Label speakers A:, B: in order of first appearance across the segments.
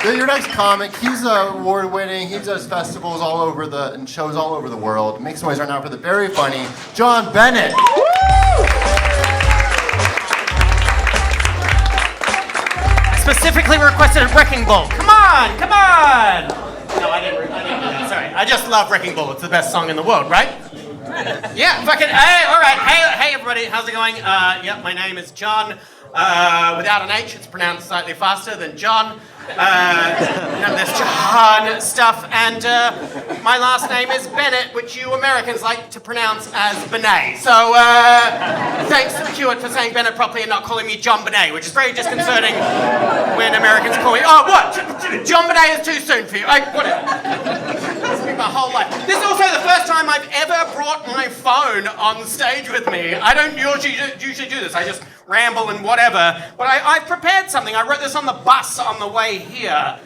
A: So your next comic, he's award-winning. He does festivals all over and shows all over the world. Make some noise right now for the very funny John Bennett.
B: Specifically requested Wrecking Ball. Come on! No, I didn't do that. Sorry. I just love Wrecking Ball. It's the best song in the world, right? Yeah, fucking. Hey, all right. Hey, everybody. How's it going? Yep, my name is John. Without an H, it's pronounced slightly faster than John. None of this John stuff. And my last name is Bennett, which you Americans like to pronounce as Benet. So thanks to Hewitt for saying Bennett properly and not calling me John Benet, which is very disconcerting when Americans call me, oh, what? John Benet is too soon for you. Whatever. This has been my whole life. This is also the first time I've ever brought my phone on stage with me. I don't usually do this. I just ramble and whatever. But I've prepared something. I wrote this on the bus on the way here.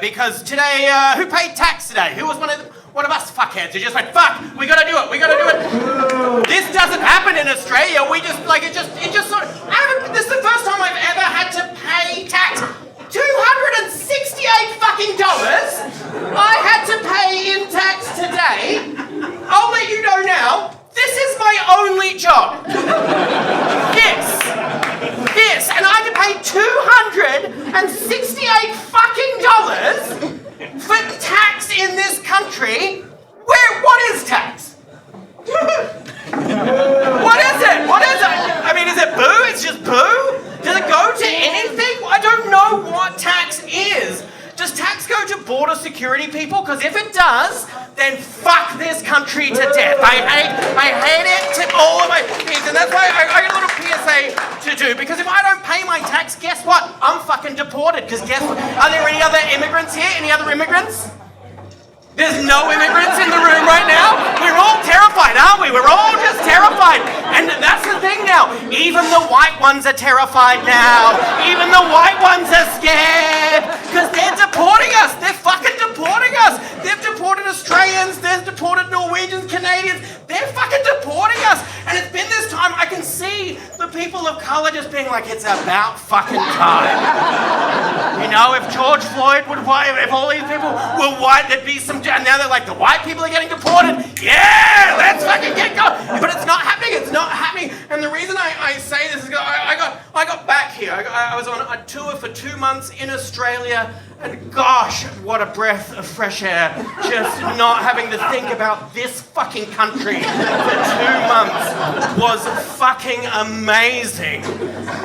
B: Because today, who paid tax today? Who was one of us fuckheads who just went, fuck, we gotta do it. This doesn't happen in Australia. We just, it just sort of, this is the first time I've ever had to pay tax. $268 fucking dollars I had to pay in tax today. I'll let you know now, this is my only job. This, and I had to pay $268 fucking dollars for tax in this country. What is tax? What is it? I mean, is it boo? It's just boo? Does it go to anything? I don't know what tax is. Does tax go to border security people? Because if it does, then fuck this country to death. I hate it to all of my needs, and that's why I got a little PSA to do, because if I don't pay my tax, guess what? I'm fucking deported, because guess what? Are there any other immigrants here? Any other immigrants? There's no immigrants in the room right now? We're all terrified, aren't we? We're all just terrified. And that's the thing now. Even the white ones are terrified now. Even the white ones are scared. Because they're deporting us. They're fucking deporting us. They've deported Australians. They've deported Norwegians, Canadians. They're fucking deporting us. And it's been this time, I can see the people of colour just being like, it's about fucking time. You know, if George Floyd would white, if all these people were white, there'd be some, and now they're like, the white people are getting deported. Yeah, let's fucking get going. But it's not happening. It's not happening. And the reason I say this is I got back here. I was on a tour for 2 months in Australia. And gosh, what a breath of fresh air. Just not having to think about this fucking country for 2 months was fucking amazing.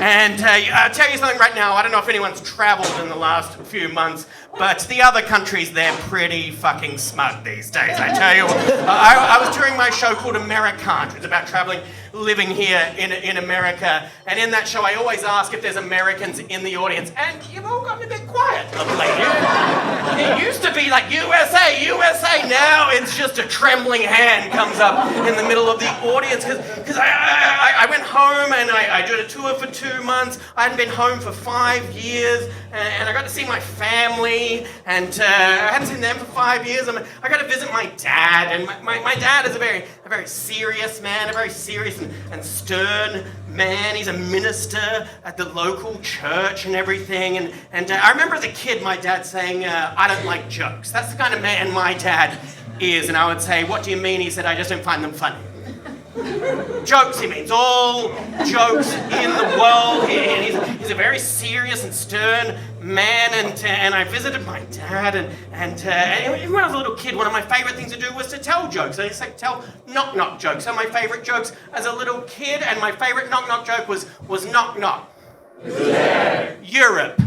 B: And I'll tell you something right now. I don't know if anyone's traveled in the last few months, but the other countries, they're pretty fucking smug these days, I tell you. I was touring my show called Americant. It's about traveling, living here in America. And in that show, I always ask if there's Americans in the audience. And you've all gotten a bit quiet of late. It used to be like USA, USA. Now it's just a trembling hand comes up in the middle of the audience. Because I went home and I did a tour for 2 months. I hadn't been home for 5 years. And I got to see my family. And I hadn't seen them for 5 years. I got to visit my dad. And my dad is a very serious man, a very serious and stern man. He's a minister at the local church and everything. And I remember as a kid, my dad saying, I don't like jokes. That's the kind of man my dad is. And I would say, what do you mean? He said, I just don't find them funny. Jokes, he means all jokes in the world. He's a very serious and stern man, and I visited my dad, and when I was a little kid, one of my favourite things to do was to tell jokes. I used to tell knock-knock jokes. So my favourite jokes as a little kid, and my favourite knock-knock joke was knock-knock.
C: Who's there?
B: Europe.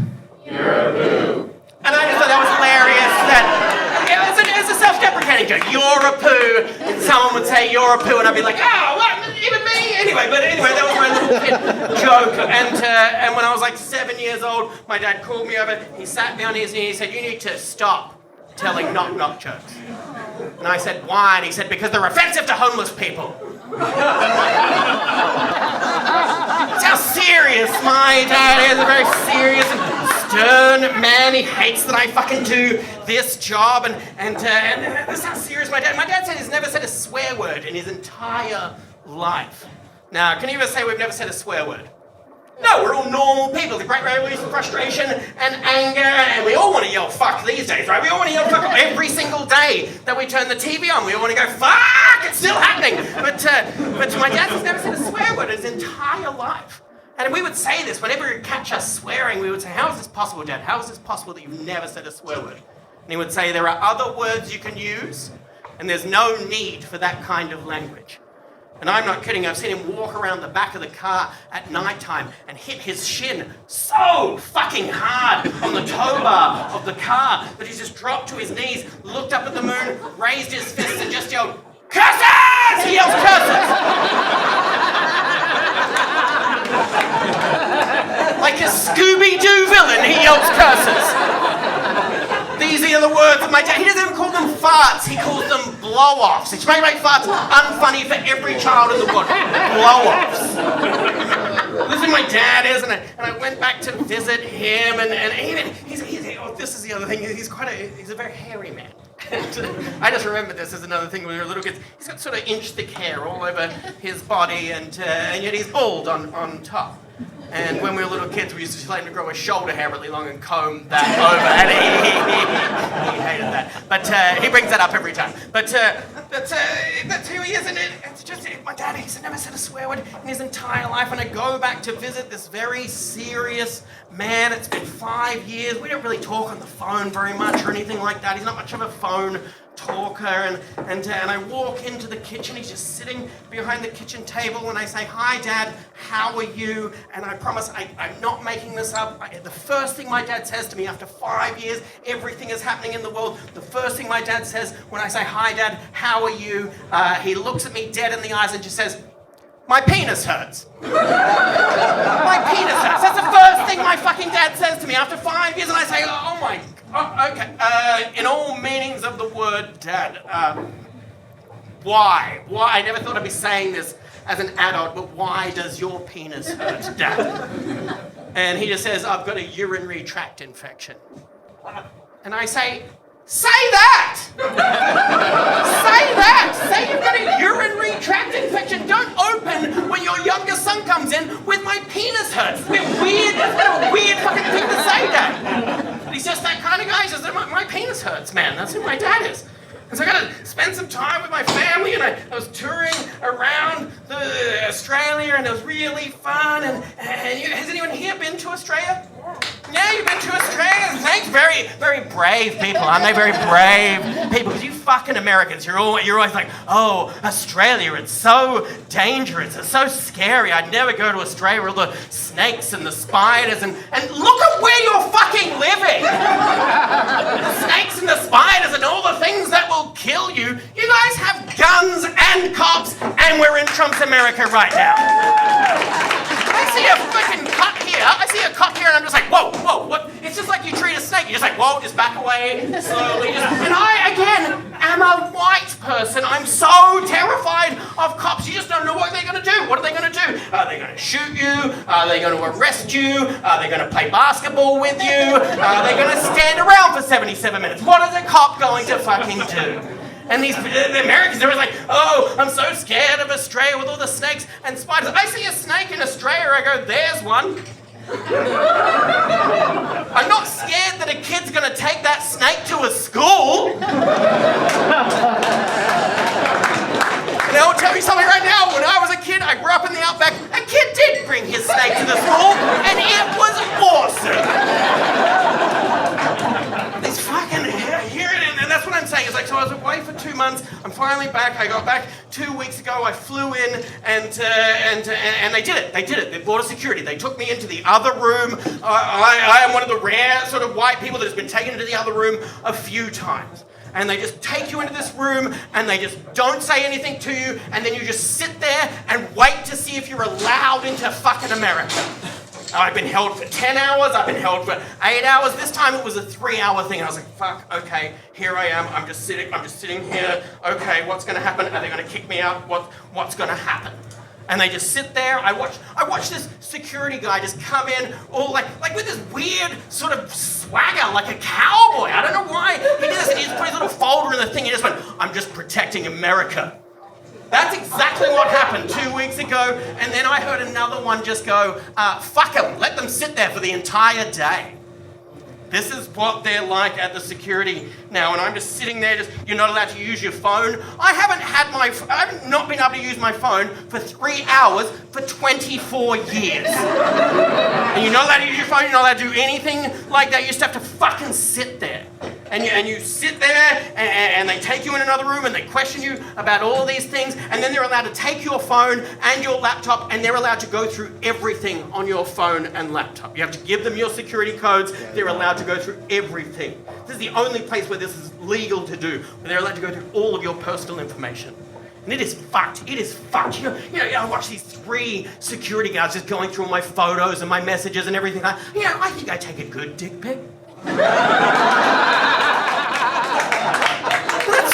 C: You're a
B: And I just thought that was hilarious. It's a self-deprecating joke. You're a poo. And someone would say, you're a poo. And I'd be like, oh, what? Even me? Anyway, that was my little kid joke. And when I was like 7 years old, my dad called me over. He sat me on his knee. He said, you need to stop telling knock-knock jokes. And I said, why? And he said, because they're offensive to homeless people. That's how serious my dad is. A very serious and stern man. He hates that I fucking do this job, and this is how serious my dad said he's never said a swear word in his entire life. Now, can you ever say we've never said a swear word? No, we're all normal people. The Great Revolution, frustration and anger, and we all want to yell fuck these days, right? We all want to yell fuck every single day that we turn the TV on. We all want to go fuck. It's still happening. But my dad has never said a swear word his entire life. And we would say this whenever he'd catch us swearing. We would say, "How is this possible, Dad? How is this possible that you've never said a swear word?" And he would say, "There are other words you can use, and there's no need for that kind of language." And I'm not kidding, I've seen him walk around the back of the car at night time and hit his shin so fucking hard on the tow bar of the car that he's just dropped to his knees, looked up at the moon, raised his fists and just yelled, "Curses!" He yells curses! Like a Scooby-Doo villain, he yells curses. These are the words of my dad. He doesn't even call them farts, he calls them blow-offs. It's make farts unfunny for every child in the world. Blow-offs. This is my dad is, and I went back to visit him, and even, this is the other thing, he's a very hairy man. I just remember this as another thing when we were little kids. He's got sort of inch-thick hair all over his body, and yet he's bald on top. And when we were little kids, we used to just let him grow his shoulder hair really long and comb that over. And he hated that. But he brings that up every time. But that's who he is. And it's just, my dad, he's never said a swear word in his entire life. And I go back to visit this very serious man. It's been 5 years. We don't really talk on the phone very much or anything like that. He's not much of a phone talker, and I walk into the kitchen. He's just sitting behind the kitchen table, and I say, "Hi, Dad, how are you?" And I promise I'm not making this up. The first thing my dad says to me after 5 years, everything is happening in the world, the first thing my dad says when I say, "Hi, Dad, how are you?" He looks at me dead in the eyes and just says, "My penis hurts." My penis hurts. That's the first thing my fucking dad says to me after 5 years, and I say, "Oh my, okay." In all meanings of the word, Dad, why? Why? I never thought I'd be saying this as an adult, but why does your penis hurt, Dad? And he just says, "I've got a urinary tract infection." And I say, "Say that! Say that! Say you've got a urinary tract infection. Don't open when your younger son comes in with "my penis hurts." It's a bit weird. It's a weird fucking thing to say, Dad. But he's just that kind of guy. He says, my penis hurts, man. That's who my dad is. And so I got to spend some time with my family, and I was touring around Australia, and it was really fun. And has anyone here been to Australia? Yeah, you've been to Australia. Thanks, very, very brave people, aren't they? Very brave people. Because you fucking Americans, you're always like, "Oh, Australia, it's so dangerous, it's so scary. I'd never go to Australia with all the snakes and the spiders." And look at where you're fucking living. The snakes and the spiders and all the things that will kill you. You guys have guns and cops, and we're in Trump's America right now. I see a fucking cut here. I see a cut here, and I'm just like, whoa, what? It's just like you treat a snake. You're just like, whoa, just back away slowly. And I, again, am a white person. I'm so terrified of cops. You just don't know what they're going to do. What are they going to do? Are they going to shoot you? Are they going to arrest you? Are they going to play basketball with you? Are they going to stand around for 77 minutes? What is a cop going to fucking do? And the Americans, they're like, "Oh, I'm so scared of Australia with all the snakes and spiders." I see a snake in Australia, I go, "There's one." I'm not scared that a kid's going to take that snake to a school. And I'll tell you something right now. When I was a kid, I grew up in the outback. A kid did bring his snake to the school, and it was awesome. These fucking here it is, and that's what I'm saying. It's like, so I was away for 2 months. I'm finally back. I got back 2 weeks ago. I flew in, and they did it. They did it. They border security. They took me into the other room. I am one of the rare sort of white people that has been taken into the other room a few times. And they just take you into this room, and they just don't say anything to you, and then you just sit there and wait to see if you're allowed into fucking America. I've been held for 10 hours, I've been held for 8 hours. This time it was a 3-hour thing. I was like, fuck, okay, here I am. I'm just sitting here. Okay, what's gonna happen? Are they gonna kick me out? What's gonna happen? And they just sit there. I watch this security guy just come in all like with this weird sort of swagger, like a cowboy. I don't know why he did this. And he just put his little folder in the thing. He just went, "I'm just protecting America." That's exactly what happened 2 weeks ago, and then I heard another one just go, fuck them, let them sit there for the entire day. This is what they're like at the security now, and I'm just sitting there, you're not allowed to use your phone. I have not been able to use my phone for 3 hours for 24 years. And you're not allowed to use your phone, you're not allowed to do anything like that, you just have to fucking sit there. And you sit there, and they take you in another room, and they question you about all these things, and then they're allowed to take your phone and your laptop, and they're allowed to go through everything on your phone and laptop. You have to give them your security codes, they're allowed to go through everything. This is the only place where this is legal to do, where they're allowed to go through all of your personal information. And it is fucked. It is fucked. You know, I watch these 3 security guards just going through all my photos and my messages and everything. I think I take a good dick pic.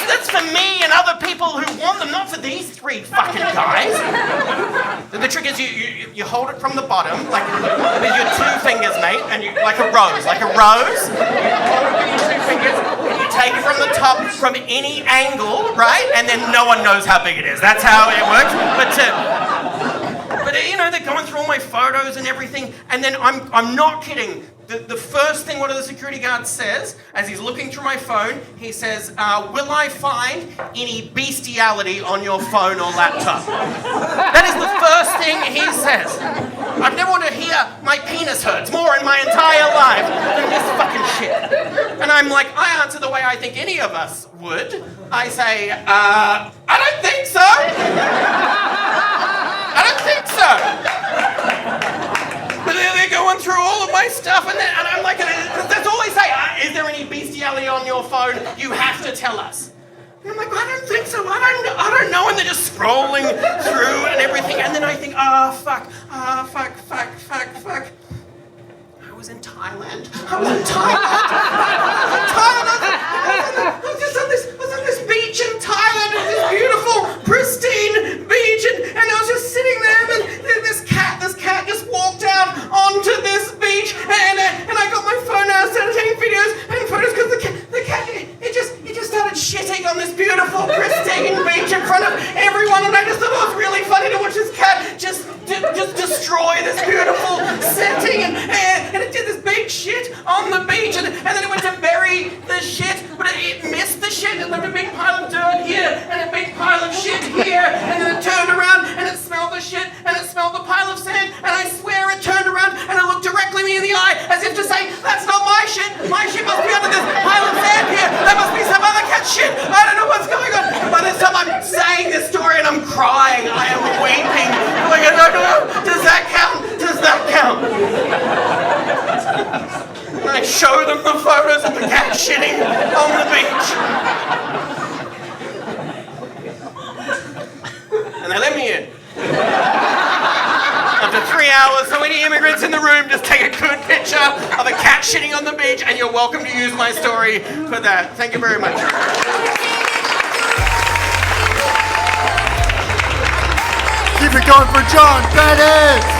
B: That's for me and other people who want them, not for these 3 fucking guys. The trick is you hold it from the bottom, like with your 2 fingers, mate, and you like a rose. You hold it with your 2 fingers, and you take it from the top, from any angle, right? And then no one knows how big it is. That's how it works. But they're going through all my photos and everything, and then I'm not kidding. The first thing one of the security guards says, as he's looking through my phone, he says, will I find any bestiality on your phone or laptop? That is the first thing he says. I've never wanted to hear my penis hurts more in my entire life than this fucking shit. And I'm like, I answer the way I think any of us would. I say, I don't think so. I don't think so. But they're going through all of my stuff, and I'm like, that's all they say. Is there any bestiality on your phone? You have to tell us. And I'm like, I don't think so. I don't know. And they're just scrolling through and everything. And then I think, fuck. I was in Thailand. I was on this beach in Thailand. It was this beautiful, pristine beach, and I was just sitting there, and then this cat just walked out onto this beach, and I got my phone out, started taking videos and photos, because the cat it just started shitting on this beautiful, pristine beach in front of everyone, and I just thought it was really funny to watch this cat just destroy this beautiful setting, and it did this big shit on the beach, and then it went to bury the shit, but it missed the shit. It left a big pile of dirt here and a big pile of shit here, and then it turned around and it smelled the shit and it smelled the pile of sand, and I swear it turned around and it looked directly me in the eye as if to say, that's not my shit. My shit must be under this pile of sand here. That must be some other cat's shit. I don't know what's going on. By this time I'm saying this story and I'm crying. I am weeping. I'm like, no. Does that count? Does that count? And I show them the photos of the cat shitting on the beach. And they let me in. After 3 hours, so any immigrants in the room, just take a good picture of a cat shitting on the beach, and you're welcome to use my story for that. Thank you very much.
A: Keep it going for John Bennett!